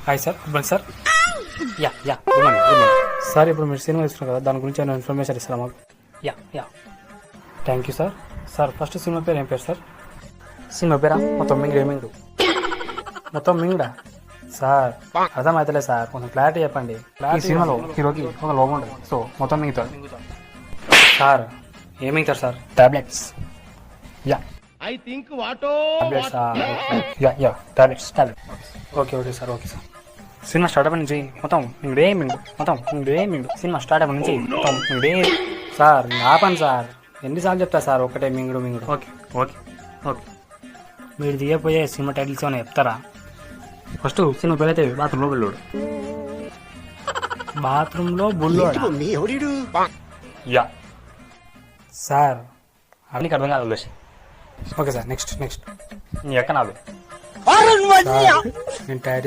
Hi sir, good morning sir. Yeah good morning sir. ఇప్పుడు మీరు cinema ఇస్తున్నారు కదా, దాని గురించి ఏమైనా ఇన్ఫర్మేషన్ ఇస్తారా మాకు? Yeah thank you sir. Sir first cinema పేరు ఏం పేరు సార్? సినిమా పేరా? మొత్తం మింగుడు మొత్తం మింగుడా సార్? అర్థమవుతలే సార్, కొంచెం క్లారిటీ చెప్పండి. ఈ సినిమాలో హీరోకి ఒక లోగో ఉంటుంది, సో మొత్తం మింగుతాడు సార్. ఏం మింగుతారు sir? Tablets. Ya I think వాటో ya tablets. Okay sir. Cinema start అవ్వ నుంచి మొత్తం మింగుడే మింగుడు. సినిమా స్టార్ట్ అవ్వ నుంచి మొత్తం మింగుడే. సార్ ఆపండి సార్, ఎన్నిసార్లు చెప్తా సార్ ఒకటే మింగుడు. ఓకే మీరు దిగపోయే సినిమా టైటిల్స్ ఏమైనా చెప్తారా? ఫస్ట్ సినిమా పేరు అయితే బాత్రూంలో బుల్లోడు. యా సార్ అన్నీ అర్థం కాదు. ఓకే సార్, నెక్స్ట్ నీ ఎక్క నాదు. నేను టైటిల్